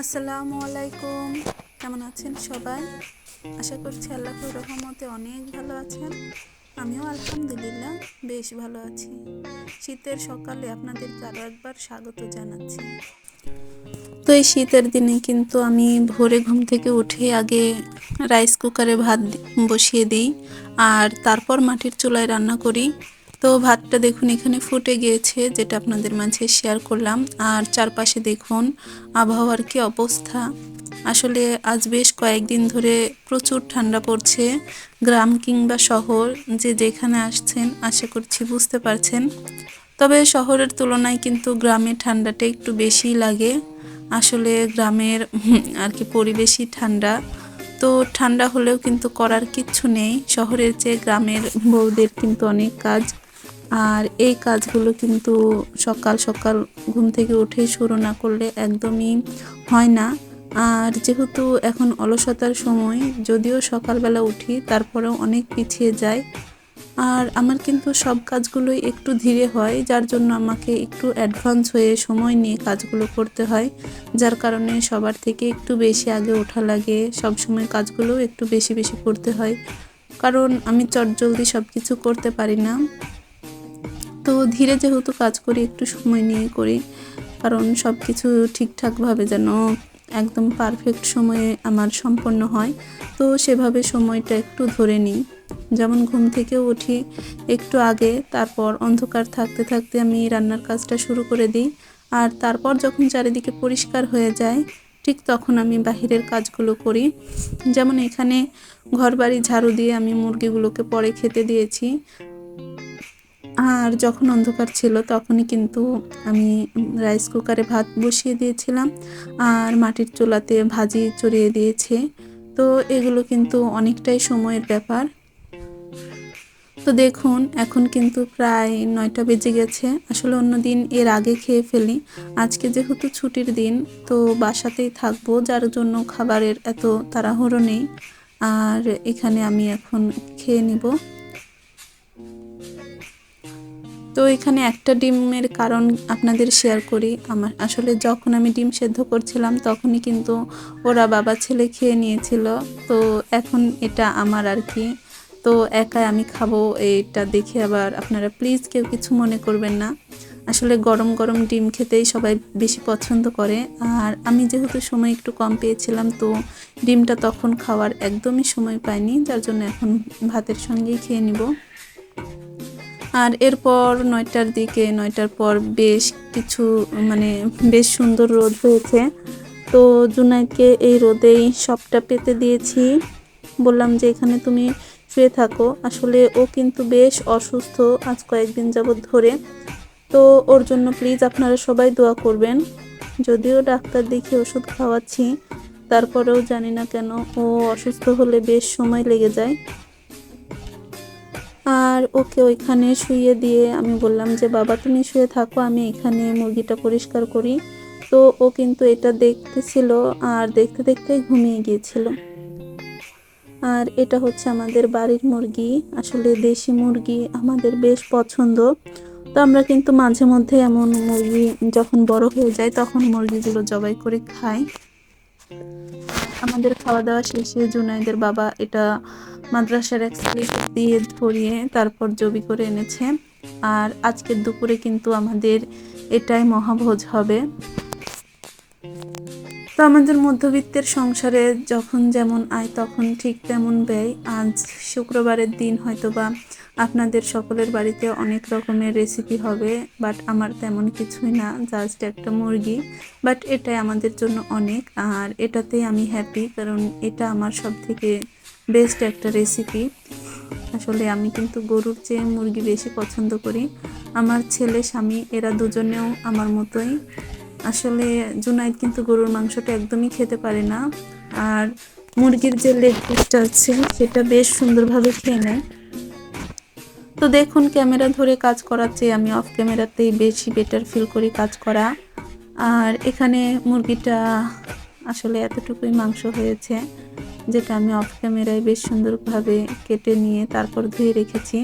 আসসালামু আলাইকুম। কেমন আছেন সবাই? আশা করছি আল্লাহর রহমতে অনেক ভালো আছেন। আমিও আলহামদুলিল্লাহ বেশ ভালো আছি। শীতের সকালে আপনাদেরকে আরও একবার স্বাগত জানাচ্ছি। তো এই শীতের দিনে কিন্তু আমি ভোরে ঘুম থেকে উঠে আগে রাইস কুকারে ভাত বসিয়ে দিই, আর তারপর মাটির চুলায় রান্না করি। তো ভাতটা দেখুন এখানে ফুটে গিয়েছে, যেটা আপনাদের মাঝে শেয়ার করলাম। আর চারপাশে দেখুন আবহাওয়ার কি অবস্থা। আসলে আজ বেশ কয়েকদিন ধরে প্রচুর ঠান্ডা পড়ছে। গ্রাম কিংবা শহর যে যেখানে আসছেন আশা করছি বুঝতে পারছেন। তবে শহরের তুলনায় কিন্তু গ্রামে ঠান্ডাটা একটু বেশিই লাগে। আসলে গ্রামের আর কি পরিবেশই ঠান্ডা। তো ঠান্ডা হলেও কিন্তু করার কিচ্ছু নেই। শহরের চেয়ে গ্রামের বউদের কিন্তু অনেক কাজ, আর এই কাজগুলো কিন্তু সকাল সকাল ঘুম থেকে উঠেই শুরু না করলে একদমই হয় না। আর যেহেতু এখন অলসতার সময়, যদিও সকালবেলা উঠি তারপরেও অনেক পিছিয়ে যায়। আর আমার কিন্তু সব কাজগুলোই একটু ধীরে হয়, যার জন্য আমাকে একটু অ্যাডভান্স হয়ে সময় নিয়ে কাজগুলো করতে হয়, যার কারণে সবার থেকে একটু বেশি আগে ওঠা লাগে। সব সময় কাজগুলো একটু বেশি বেশি করতে হয়, কারণ আমি চটজলদি সব কিছু করতে পারি না। তো ধীরে যেহেতু কাজ করি, একটু সময় নিয়ে করি, কারণ সব কিছু ঠিকঠাকভাবে যেন একদম পারফেক্ট সময়ে আমার সম্পন্ন হয়। তো সেভাবে সময়টা একটু ধরে নিই। যেমন ঘুম থেকে উঠি একটু আগে, তারপর অন্ধকার থাকতে থাকতে আমি রান্নার কাজটা শুরু করে দিই। আর তারপর যখন চারিদিকে পরিষ্কার হয়ে যায়, ঠিক তখন আমি বাহিরের কাজগুলো করি। যেমন এখানে ঘরবাড়ি ঝাড়ু দিয়ে আমি মুরগিগুলোকে পরে খেতে দিয়েছি। আর যখন অন্ধকার ছিল তখনই কিন্তু আমি রাইস কুকারে ভাত বসিয়ে দিয়েছিলাম, আর মাটির চুলাতে ভাজি চড়িয়ে দিয়েছে। তো এগুলো কিন্তু অনেকটাই সময়ের ব্যাপার। তো দেখুন এখন কিন্তু প্রায় 9টা বেজে গেছে। আসলে অন্যদিন এর আগে খেয়ে ফেলি, আজকে যেহেতু ছুটির দিন তো বাসাতেই থাকবো, যার জন্য খাবারের এত তাড়াহুড়ো নেই। আর এখানে আমি এখন খেয়ে নিব। তো এখানে একটা ডিমের কারণ আপনাদের শেয়ার করি। আমার আসলে যখন আমি ডিম সেদ্ধ করছিলাম তখনই কিন্তু ওরা বাবা ছেলে খেয়ে নিয়েছিল। তো এখন এটা আমার আর কি, তো একাই আমি খাবো এটা দেখে আবার আপনারা প্লিজ কেউ কিছু মনে করবেন না। আসলে গরম গরম ডিম খেতেই সবাই বেশি পছন্দ করে, আর আমি যেহেতু সময় একটু কম পেয়েছিলাম তো ডিমটা তখন খাওয়ার একদমই সময় পাইনি, যার জন্য এখন ভাতের সঙ্গেই খেয়ে নিব। আর এরপর 9টার দিকে, 9টার পর বেশ কিছু বেশ সুন্দর রোদ হয়েছে। তো জুনাইদকে এই রোদেই সবটা পেতে দিয়েছি। বললাম যে এখানে তুমি শুয়ে থাকো। আসলে ও কিন্তু বেশ অসুস্থ আজ কয়েকদিন যাবৎ ধরে। তো ওর জন্য প্লিজ আপনারা সবাই দোয়া করবেন। যদিও ডাক্তার দেখিয়ে ওষুধ খাওয়াচ্ছি, তারপরেও জানি না কেন ও অসুস্থ হলে বেশ সময় লেগে যায়। আর ওকে ওইখানে শুইয়ে দিয়ে আমি বললাম যে বাবা তুমি শুয়ে থাকো, আমি এখানে মুরগিটা পরিষ্কার করি। তো ও কিন্তু এটা দেখতেছিল, আর দেখতে দেখতে ঘুমিয়ে গিয়েছিল। আর এটা হচ্ছে আমাদের বাড়ির মুরগি। আসলে দেশি মুরগি আমাদের বেশ পছন্দ। তো আমরা কিন্তু মাঝে মধ্যে এমন মুরগি যখন বড় হয়ে যায় তখন মুরগিগুলো জবাই করে খাই। আমাদের খাওয়া দাওয়া শেষে জুনাইদের বাবা এটা মাদ্রাসার এক স্লিপ দিয়ে ধরিয়ে তারপর জবি করে এনেছে। আর আজকের দুপুরে কিন্তু আমাদের এটাই মহাভোজ হবে। তো আমাদের মধ্যবিত্তের সংসারে যখন যেমন আয় তখন ঠিক তেমন ব্যয়। আজ শুক্রবারের দিন হয়তোবা আপনাদের সকলের বাড়িতে অনেক রকমের রেসিপি হবে, বাট আমার তেমন কিছুই না, জাস্ট একটা মুরগি। বাট এটাই আমাদের জন্য অনেক, আর এটাতেই আমি হ্যাপি, কারণ এটা আমার সব থেকে বেস্ট একটা রেসিপি। আসলে আমি কিন্তু গরুর চেয়ে মুরগি বেশি পছন্দ করি। আমার ছেলে স্বামী এরা দুজনেও আমার মতোই। আসলে জুনাইদ কিন্তু গরুর মাংসটা একদমই খেতে পারে না, আর মুরগির যে লেগ পিসটা আছে সেটা বেশ সুন্দরভাবে খেয়ে নেয়। তো দেখুন ক্যামেরা ধরে কাজ করার চেয়ে আমি অফ ক্যামেরাতেই বেশি বেটার ফিল করি কাজ করা। আর এখানে মুরগিটা আসলে এতটুকুই মাংস হয়েছে, যেটা আমি অফ ক্যামেরায় বেশ সুন্দরভাবে কেটে নিয়ে তারপর ধুয়ে রেখেছি।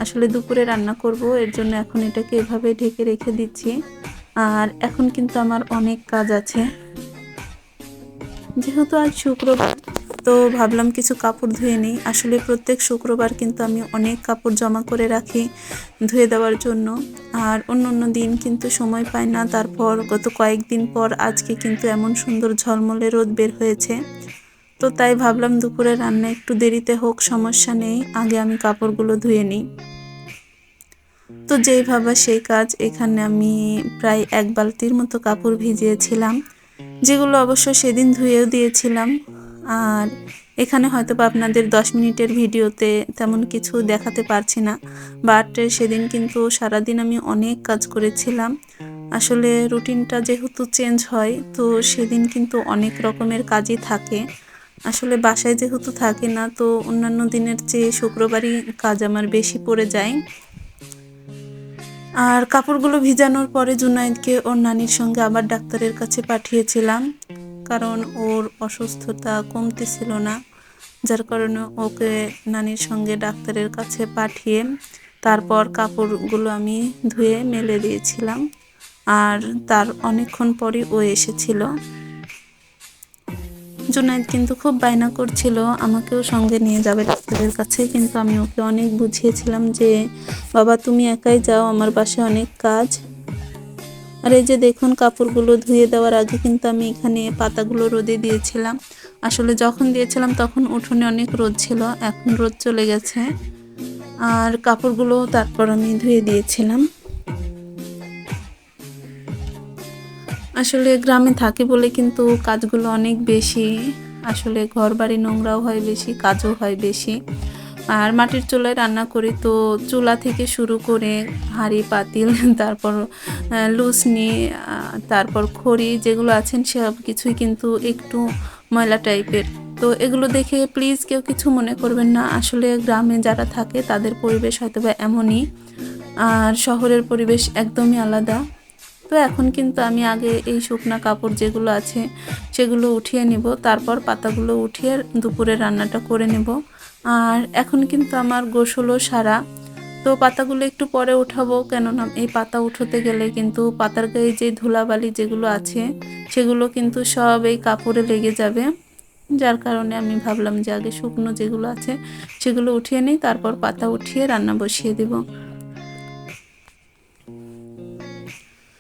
আসলে দুপুরে রান্না করব, এর জন্য এখন এটাকে এভাবে ঢেকে রেখে দিচ্ছি। আর এখন কিন্তু আমার অনেক কাজ আছে। যেহেতু আজ শুক্রবার, তো ভাবলাম কিছু কাপড় ধুয়ে নিই। আসলে প্রত্যেক শুক্রবার কিন্তু আমি অনেক কাপড় জমা করে রাখি ধুয়ে দেওয়ার জন্য, আর অন্য দিন কিন্তু সময় পাই না। তারপর গত কয়েকদিন পর আজকে কিন্তু এমন সুন্দর ঝলমলে রোদ বের হয়েছে, তো তাই ভাবলাম দুপুরে রান্না একটু দেরিতে হোক, সমস্যা নেই, আগে আমি কাপড়গুলো ধুয়ে নিই। তো যেই ভাবা সেই কাজ, এখানে আমি প্রায় 1 বালতির মতো কাপড় ভিজিয়েছিলাম, যেগুলো অবশ্য সেদিন ধুয়েও দিয়েছিলাম। আর এখানে হয়তো বা আপনাদের 10 মিনিটের ভিডিওতে তেমন কিছু দেখাতে পারছি না, বাট সেদিন কিন্তু সারাদিন আমি অনেক কাজ করেছিলাম। আসলে রুটিনটা যেহেতু চেঞ্জ হয়, তো সেদিন কিন্তু অনেক রকমের কাজই থাকে। আসলে বাসায় যেহেতু থাকি না, তো অন্যান্য দিনের চেয়ে শুক্রবারই কাজ আমার বেশি পড়ে যায়। আর কাপড়গুলো ভিজানোর পরে জুনায়েদকে ওর নানির সঙ্গে আবার ডাক্তারের কাছে পাঠিয়েছিলাম, কারণ ওর অসুস্থতা কমতেছিল না, যার কারণে ওকে নানির সঙ্গে ডাক্তারের কাছে পাঠিয়ে তারপর কাপড়গুলো আমি ধুয়ে মেলে দিয়েছিলাম। আর তার অনেকক্ষণ পরই ও এসেছিল। জুনায়েদ কিন্তু খুব বায়না করছিল আমাকেও সঙ্গে নিয়ে যাবে ডাক্তারের কাছে, কিন্তু আমি ওকে অনেক বুঝিয়েছিলাম যে বাবা তুমি একাই যাও, আমার বাসায় অনেক কাজ। আর এই যে দেখুন, কাপড়গুলো ধুয়ে দেওয়ার আগে কিন্তু আমি এখানে পাতাগুলো রোদে দিয়েছিলাম। আসলে যখন দিয়েছিলাম তখন উঠোনে অনেক রোদ ছিল, এখন রোদ চলে গেছে। আর কাপড়গুলো তারপর আমি ধুয়ে দিয়েছিলাম। আসলে গ্রামে থাকি বলে কিন্তু কাজগুলো অনেক বেশি, আসলে ঘর বাড়ি নোংরাও হয় বেশি, কাজও হয় বেশি। আর মাটির চুলায় রান্না করি, তো চুলা থেকে শুরু করে হাঁড়ি পাতিল, তারপর লুসনি, তারপর খড়ি যেগুলো আছেন সব কিছুই কিন্তু একটু ময়লা টাইপের। তো এগুলো দেখে প্লিজ কেউ কিছু মনে করবেন না, আসলে গ্রামে যারা থাকে তাদের পরিবেশ হয়তো বা এমনই, আর শহরের পরিবেশ একদমই আলাদা। তো এখন কিন্তু আমি আগে এই শুকনা কাপড় যেগুলো আছে সেগুলো উঠিয়ে নিব, তারপর পাতাগুলো উঠিয়ে দুপুরে রান্নাটা করে নেব। আর এখন কিন্তু আমার গোসলও সারা, তো পাতাগুলো একটু পরে উঠাবো, কেননা এই পাতা উঠোতে গেলে কিন্তু পাতার গায়ে যে ধুলাবালি যেগুলো আছে সেগুলো কিন্তু সব এই কাপড়ে লেগে যাবে, যার কারণে আমি ভাবলাম যে আগে শুকনো যেগুলো আছে সেগুলো উঠিয়ে নিই, তারপর পাতা উঠিয়ে রান্না বসিয়ে দেব।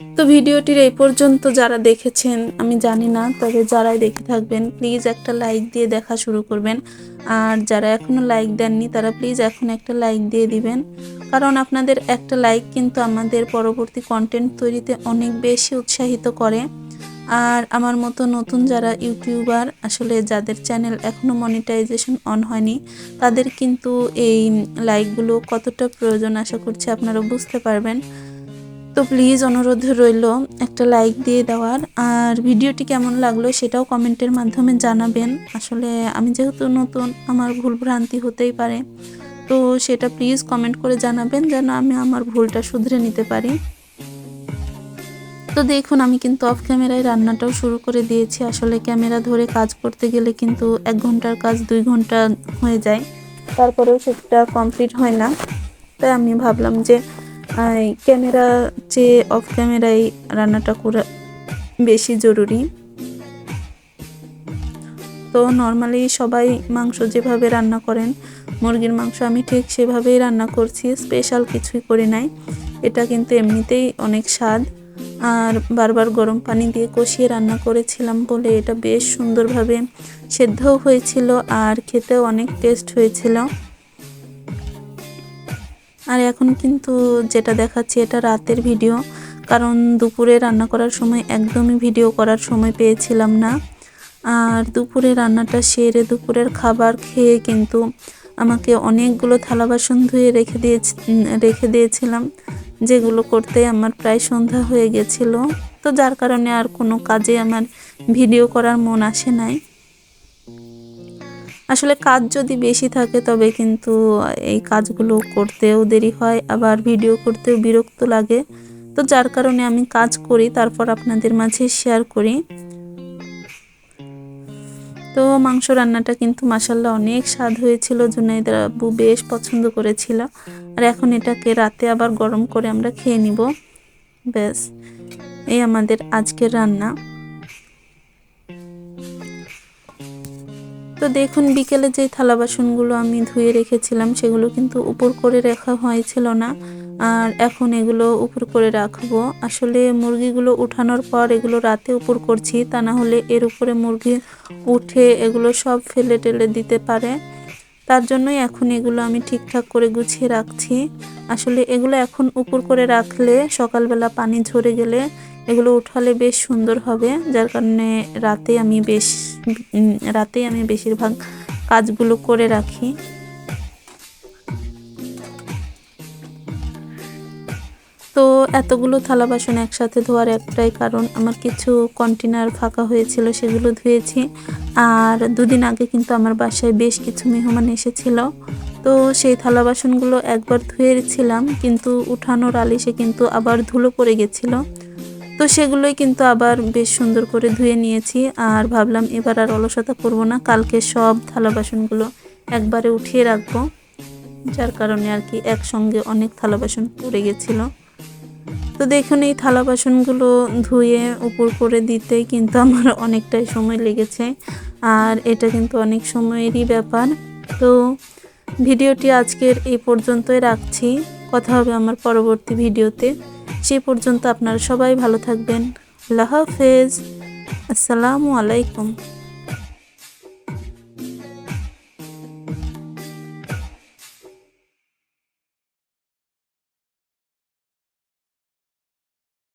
তো ভিডিওটির এই পর্যন্ত যারা দেখেছেন আমি জানি না, তবে যারাই দেখে থাকবেন প্লিজ একটা লাইক দিয়ে দেখা শুরু করবেন। আর যারা এখনও লাইক দেননি তারা প্লিজ এখন একটা লাইক দিয়ে দিবেন, কারণ আপনাদের একটা লাইক কিন্তু আমাদের পরবর্তী কন্টেন্ট তৈরিতে অনেক বেশি উৎসাহিত করে। আর আমার মতো নতুন যারা ইউটিউবার, আসলে যাদের চ্যানেল এখনও মনিটাইজেশন অন হয়নি, তাদের কিন্তু এই লাইকগুলো কতটা প্রয়োজন আশা করছি আপনারা বুঝতে পারবেন। তো প্লিজ অনুরোধ রইল একটা লাইক দিয়ে দেওয়ার, আর ভিডিওটি কেমন লাগলো সেটাও কমেন্টের মাধ্যমে জানাবেন। আসলে আমি যেহেতু নতুন, আমার ভুল ভ্রান্তি হতেই পারে, তো সেটা প্লিজ কমেন্ট করে জানাবেন যেন আমি আমার ভুলটা শুধরে নিতে পারি। তো দেখুন, আমি কিন্তু অফ ক্যামেরায় রান্নাটাও শুরু করে দিয়েছি। আসলে ক্যামেরা ধরে কাজ করতে গেলে কিন্তু 1 ঘন্টার কাজ 2 ঘন্টা হয়ে যায়, তারপরেও সেটা কমপ্লিট হয় না। তাই আমি ভাবলাম যে ক্যামেরা চেয়ে অফ ক্যামেরায় রান্নাটা করা বেশি জরুরি। তো নর্মালি সবাই মাংস যেভাবে রান্না করেন, মুরগির মাংস আমি ঠিক সেভাবেই রান্না করছি, স্পেশাল কিছুই করি নাই। এটা কিন্তু এমনিতেই অনেক স্বাদ, আর বারবার গরম পানি দিয়ে কষিয়ে রান্না করেছিলাম বলে এটা বেশ সুন্দরভাবে সেদ্ধও হয়েছিল আর খেতেও অনেক টেস্ট হয়েছিল। আর এখন কিন্তু যেটা দেখাচ্ছি এটা রাতের ভিডিও, কারণ দুপুরে রান্না করার সময় একদমই ভিডিও করার সময় পেয়েছিলাম না। আর দুপুরে রান্নাটা সেরে দুপুরের খাবার খেয়ে কিন্তু আমাকে অনেকগুলো থালা বাসন ধুয়ে রেখে দিয়েছিলাম, যেগুলো করতে আমার প্রায় সন্ধ্যা হয়ে গেছিল। তো যার কারণে আর কোনো কাজে আমার ভিডিও করার মন আসে নাই। আসলে কাজ যদি বেশি থাকে তবে কিন্তু এই কাজগুলো করতেও দেরি হয়, আবার ভিডিও করতেও বিরক্ত লাগে। তো যার কারণে আমি কাজ করি, তারপর আপনাদের মাঝে শেয়ার করি। তো মাংস রান্নাটা কিন্তু মাশাআল্লাহ অনেক স্বাদ হয়েছিল, জুনাইদের আব্বু বেশ পছন্দ করেছিল। আর এখন এটাকে রাতে আবার গরম করে আমরা খেয়ে নিব। ব্যাস, এই আমাদের আজকের রান্না। তো দেখুন বিকেলে যে থালা বাসনগুলো আমি ধুয়ে রেখেছিলাম সেগুলো কিন্তু উপর করে রাখা হয়েছিল না, আর এখন এগুলো উপর করে রাখবো। আসলে মুরগিগুলো উঠানোর পর এগুলো রাতে উপর করছি, তা না হলে এর উপরে মুরগি উঠে এগুলো সব ফেলে টেলে দিতে পারে। তার জন্যই এখন এগুলো আমি ঠিকঠাক করে গুছিয়ে রাখছি। আসলে এগুলো এখন উপর করে রাখলে সকালবেলা পানি ঝরে গেলে এগুলো উঠালে বেশ সুন্দর হবে, যার কারণে রাতেই আমি বেশিরভাগ কাজগুলো করে রাখি। তো এতগুলো থালা বাসন একসাথে ধোয়ার একটাই কারণ, আমার কিছু কন্টেনার ফাঁকা হয়েছিল সেগুলো ধুয়েছি। আর দুদিন আগে কিন্তু আমার বাসায় বেশ কিছু মেহমান এসেছিল, তো সেই থালা বাসনগুলো একবার ধুয়েছিলাম কিন্তু উঠানোর আলিশে কিন্তু আবার ধুলো পড়ে গেছিল। তো সেগুলোই কিন্তু আবার বেশ সুন্দর করে ধুয়ে নিয়েছি, আর ভাবলাম এবার আর অলসতা করব না, কালকে সব থালা বাসনগুলো একবারে উঠিয়ে রাখবো। যার কারণে আর কি একসঙ্গে অনেক থালা বাসন পড়ে গেছিলো। তো দেখুন এই থালা বাসনগুলো ধুয়ে উপর করে দিতেই কিন্তু আমার অনেকটাই সময় লেগেছে, আর এটা কিন্তু অনেক সময়েরই ব্যাপার। তো ভিডিওটি আজকের এই পর্যন্তই রাখছি, কথা হবে আমার পরবর্তী ভিডিওতে। সেই পর্যন্ত আপনারা সবাই ভালো থাকবেন। আল্লাহ হাফেজ, আসসালামু আলাইকুম।